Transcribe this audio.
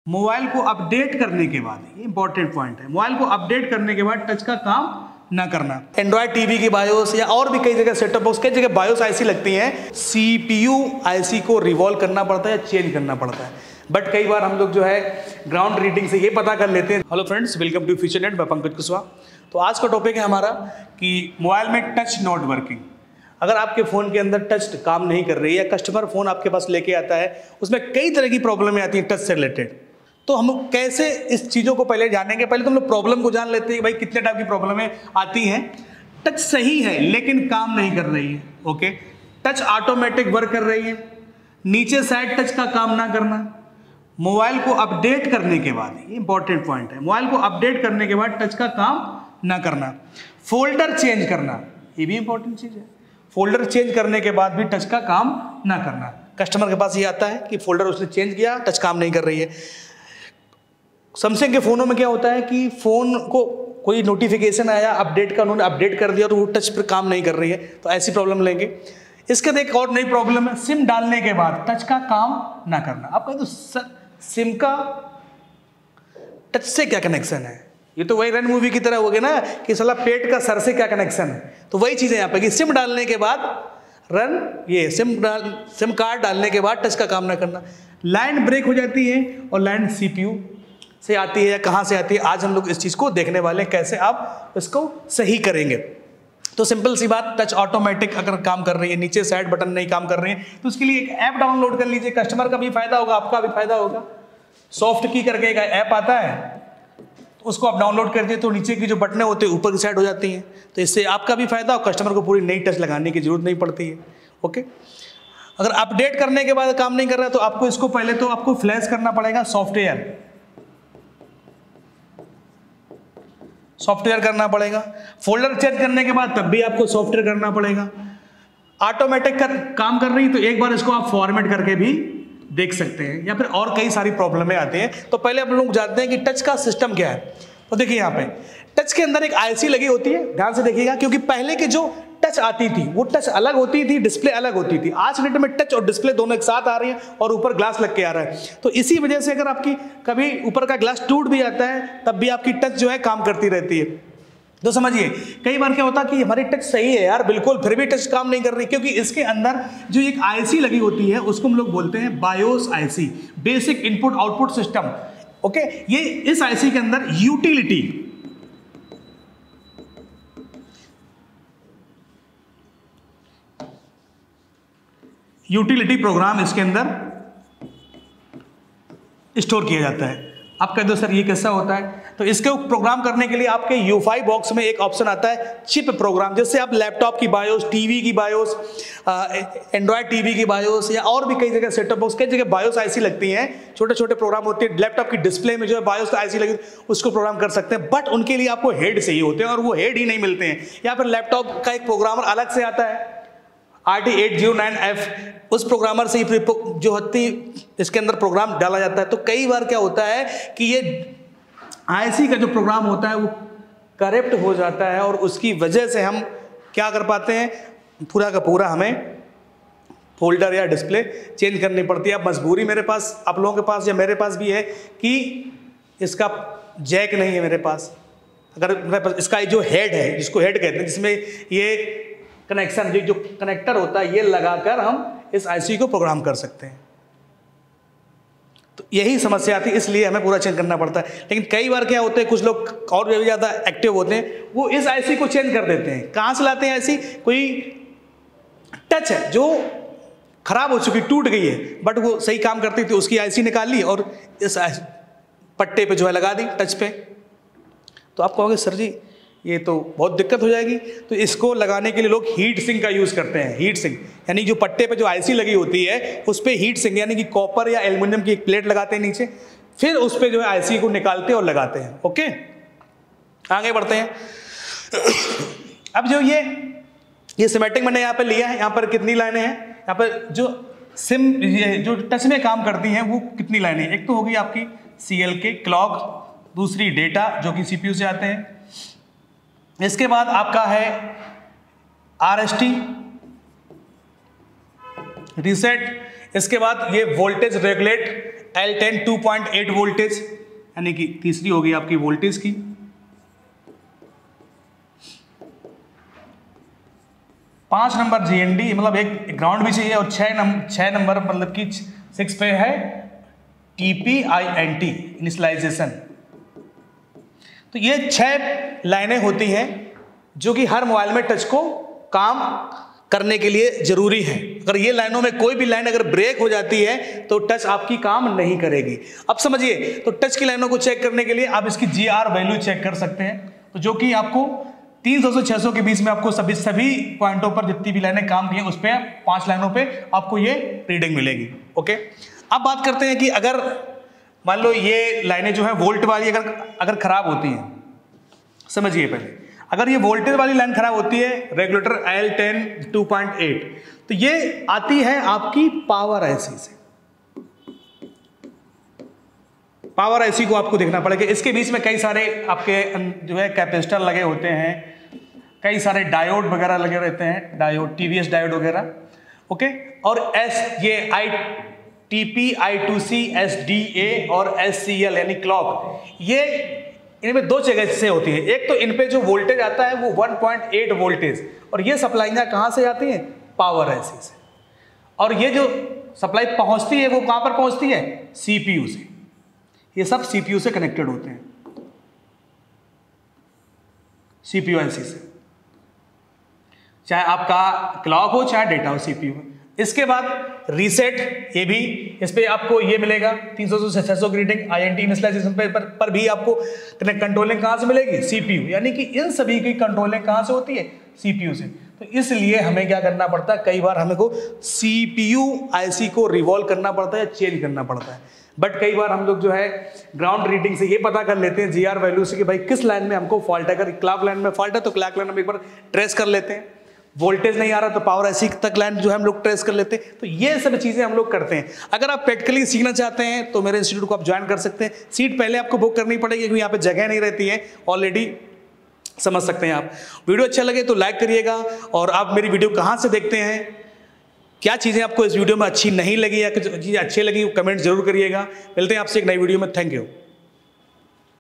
Mobile को update करने के बाद, ये इंपॉर्टेंट पॉइंट है, मोबाइल को अपडेट करने के बाद टच का काम ना करना। एंड्रॉयड टीवी की बायोस या और भी कई जगह सेटअप बॉक्स, कई जगह बायोस आईसी लगती हैं, सीपीयू आईसी को रिवॉल्व करना पड़ता है या चेंज करना पड़ता है। बट कई बार हम लोग जो है ग्राउंड रीडिंग से ये पता कर लेते हैं। Hello friends, welcome to future net, मैं पंकज कुशवाहा। तो आज का टॉपिक है हमारा कि मोबाइल में टच नॉट वर्किंग। अगर आपके फ़ोन के अंदर टच काम नहीं कर रही है, कस्टमर फ़ोन आपके पास लेके आता है, उसमें कई तरह की प्रॉब्लमें आती हैं टच से रिलेटेड। तो हम कैसे इस चीज़ों को पहले जानेंगे। पहले तो हम लोग प्रॉब्लम को जान लेते हैं, भाई कितने टाइप की प्रॉब्लमें आती हैं। टच सही है लेकिन काम नहीं कर रही है, ओके। टच ऑटोमेटिक वर्क कर रही है, नीचे साइड टच का काम ना करना, मोबाइल को अपडेट करने के बाद, ये इंपॉर्टेंट पॉइंट है, मोबाइल को अपडेट करने के बाद टच का काम ना करना, फोल्डर चेंज करना, ये भी इंपॉर्टेंट चीज़ है। फोल्डर चेंज करने के बाद भी टच का काम ना करना। कस्टमर के पास ये आता है कि फोल्डर उसने चेंज किया, टच काम नहीं कर रही है। सैमसंग के फ़ोनों में क्या होता है कि फ़ोन को कोई नोटिफिकेशन आया अपडेट का, उन्होंने अपडेट कर दिया और वो टच पर काम नहीं कर रही है, तो ऐसी प्रॉब्लम लेंगे। इसके एक और नई प्रॉब्लम है, सिम डालने के बाद टच का काम ना करना। आप कहें तो सिम का टच से क्या कनेक्शन है? ये तो वही रन मूवी की तरह हो गया ना कि साला पेट का सर से क्या कनेक्शन है। तो वही चीज़ है यहाँ पे कि सिम डालने के बाद सिम कार्ड डालने के बाद टच का काम ना करना। लाइन ब्रेक हो जाती है और लाइन सीपीयू से आती है या कहाँ से आती है, आज हम लोग इस चीज़ को देखने वाले हैं, कैसे आप इसको सही करेंगे। तो सिंपल सी बात, टच ऑटोमेटिक अगर काम कर रही है, नीचे साइड बटन नहीं काम कर रही है, तो उसके लिए एक ऐप डाउनलोड कर लीजिए। कस्टमर का भी फायदा होगा, आपका भी फायदा होगा। सॉफ्ट की करके एक ऐप आता है, उसको आप डाउनलोड कर दिए तो नीचे की जो बटनें होती है ऊपर की साइड हो जाती हैं। तो इससे आपका भी फायदा और कस्टमर को पूरी नई टच लगाने की जरूरत नहीं पड़ती है, ओके। अगर अपडेट करने के बाद काम नहीं कर रहा है तो आपको इसको पहले तो आपको फ्लैश करना पड़ेगा, सॉफ्टवेयर करना पड़ेगा। फोल्डर चेंज करने के बाद तब भी आपको सॉफ्टवेयर करना पड़ेगा। ऑटोमेटिक काम कर रही तो एक बार इसको आप फॉर्मेट करके भी देख सकते हैं, या फिर और कई सारी प्रॉब्लमें आती हैं। तो पहले हम लोग जानते हैं कि टच का सिस्टम क्या है। तो देखिए यहाँ पे टच के अंदर एक आईसी लगी होती है, ध्यान से देखिएगा, क्योंकि पहले की जो टच आती थी वो टच अलग होती थी, डिस्प्ले अलग होती थी। आज के डेट में टच और डिस्प्ले दोनों एक साथ आ रही है और ऊपर ग्लास लग के आ रहा है। तो इसी वजह से अगर आपकी कभी ऊपर का ग्लास टूट भी जाता है तब भी आपकी टच जो है काम करती रहती है। तो समझिए, कई बार क्या होता है कि हमारी टच सही है यार बिल्कुल, फिर भी टच काम नहीं कर रही, क्योंकि इसके अंदर जो एक आईसी लगी होती है उसको हम लोग बोलते हैं BIOS IC, basic input output system, okay. ये इस आईसी के अंदर यूटिलिटी प्रोग्राम इसके अंदर स्टोर किया जाता है। आप कह दो सर ये कैसा होता है? तो इसके प्रोग्राम करने के लिए आपके U5 बॉक्स में एक ऑप्शन आता है चिप प्रोग्राम। जैसे आप लैपटॉप की बायोस, टीवी की बायोस, एंड्रॉयड टीवी की बायोस या और भी कई जगह सेटअप बॉक्स, कई जगह बायोस आईसी लगती हैं, छोटे छोटे प्रोग्राम होते हैं। लैपटॉप की डिस्प्ले में जो है बायोस आईसी लगी, उसको प्रोग्राम कर सकते हैं। बट उनके लिए आपको हेड चाहिए होते हैं और वो हेड ही नहीं मिलते हैं, या फिर लैपटॉप का एक प्रोग्रामर अलग से आता है RT809F, उस प्रोग्रामर से ही जो होती इसके अंदर प्रोग्राम डाला जाता है। तो कई बार क्या होता है कि ये आईसी का जो प्रोग्राम होता है वो करप्ट हो जाता है और उसकी वजह से हम क्या कर पाते हैं, पूरा का पूरा हमें फोल्डर या डिस्प्ले चेंज करनी पड़ती है। अब मजबूरी मेरे पास, आप लोगों के पास या मेरे पास भी है कि इसका जैक नहीं है मेरे पास। अगर मेरे पास इसका जो हेड है, जिसको हेड कहते हैं, जिसमें ये कनेक्शन जो कनेक्टर होता है, ये लगाकर हम इस आईसी को प्रोग्राम कर सकते हैं। तो यही समस्या आती है, इसलिए हमें पूरा चेंज करना पड़ता है। लेकिन कई बार क्या होता है, कुछ लोग और भी ज़्यादा एक्टिव होते हैं, वो इस आईसी को चेंज कर देते हैं। कहाँ से लाते हैं आईसी? कोई टच है जो खराब हो चुकी, टूट गई है, बट वो सही काम करती थी, उसकी आईसी निकाल ली और इस पट्टे पे जो है लगा दी, टच पे। तो आप कहोगे सर जी ये तो बहुत दिक्कत हो जाएगी। तो इसको लगाने के लिए लोग हीट सिंक का यूज़ करते हैं। हीट सिंक यानी जो पट्टे पे जो आईसी लगी होती है उस पर हीट सिंक यानी कि कॉपर या एल्युमिनियम की एक प्लेट लगाते हैं नीचे, फिर उस पर जो है आईसी को निकालते हैं और लगाते हैं, ओके। आगे बढ़ते हैं। अब जो ये सिमेटिक मैंने यहाँ पर लिया है, यहाँ पर कितनी लाइनें हैं, यहाँ पर जो जो टच में काम करती हैं वो कितनी लाइनें हैं। एक तो होगी आपकी CLK क्लॉक, दूसरी डेटा जो कि CPU से आते हैं, इसके बाद आपका है RST रीसेट, इसके बाद ये वोल्टेज रेगुलेट L10 2.8 वोल्टेज, यानी कि तीसरी होगी आपकी वोल्टेज की। 5 नंबर GND, मतलब एक ग्राउंड भी चाहिए, और 6 नंबर मतलब कि 6 पे है TPINT इनिशियलाइजेशन। तो ये 6 लाइनें होती हैं जो कि हर मोबाइल में टच को काम करने के लिए जरूरी है। अगर ये लाइनों में कोई भी लाइन अगर ब्रेक हो जाती है तो टच आपकी काम नहीं करेगी। अब समझिए, तो टच की लाइनों को चेक करने के लिए आप इसकी GR वैल्यू चेक कर सकते हैं, तो जो कि आपको 300 से 600 के बीच में आपको सभी पॉइंटों पर जितनी भी लाइनें काम की हैं उस पर 5 लाइनों पे आपको ये रीडिंग मिलेगी। ओके, अब बात करते हैं कि अगर मान लो ये लाइनें जो है वोल्ट वाली अगर खराब होती हैं, समझिए पहले, अगर ये वोल्टेज वाली लाइन खराब होती है रेगुलेटर L10 2.8, तो ये आती है आपकी पावर IC से। पावर IC को आपको देखना पड़ेगा, इसके बीच में कई सारे आपके जो है कैपेसिटर लगे होते हैं, कई सारे डायोड वगैरह लगे रहते हैं, डायोड TVS डायोड वगैरह। ओके, और ये TP I2C SDA और SCL यानी क्लॉक, ये इनमें 2 जगह से होती है। एक तो इन पे जो वोल्टेज आता है वो 1.8 वोल्टेज, और ये सप्लाईयां कहां से आती हैं? पावर IC से। और ये जो सप्लाई पहुंचती है वो कहां पर पहुंचती है? CPU से। ये सब CPU से कनेक्टेड होते हैं, CPU IC से, चाहे आपका क्लॉक हो चाहे डेटा हो, CPU हो। इसके बाद रीसेट, ये भी इस पे आपको ये मिलेगा 300 से 600 की रीडिंग। INT इनिशियलाइजेशन पर भी आपको कंट्रोलिंग कहां से मिलेगी? CPU। यानी कि इन सभी की कंट्रोलिंग कहां से होती है? CPU से। तो इसलिए हमें क्या करना पड़ता है, कई बार हमें को CPU IC को रिवॉल्व करना पड़ता है, चेंज करना पड़ता है। बट कई बार हम लोग जो है ग्राउंड रीडिंग से ये पता कर लेते हैं GR वैल्यू से कि भाई किस लाइन में हमको फॉल्ट है। अगर क्लॉक लाइन में फॉल्ट है तो क्लॉक लाइन में एक बार ट्रेस कर लेते हैं, वोल्टेज नहीं आ रहा तो पावर IC तक लाइन जो है हम लोग ट्रेस कर लेते हैं। तो ये सब चीजें हम लोग करते हैं। अगर आप प्रैक्टिकली सीखना चाहते हैं तो मेरे इंस्टीट्यूट को आप ज्वाइन कर सकते हैं। सीट पहले आपको बुक करनी पड़ेगी क्योंकि यहाँ पे जगह नहीं रहती है ऑलरेडी, समझ सकते हैं आप। वीडियो अच्छा लगे तो लाइक करिएगा, और आप मेरी वीडियो कहाँ से देखते हैं, क्या चीज़ें आपको इस वीडियो में अच्छी नहीं लगी या कुछ चीज़ें अच्छी लगी, कमेंट जरूर करिएगा। मिलते हैं आपसे एक नई वीडियो में। Thank you.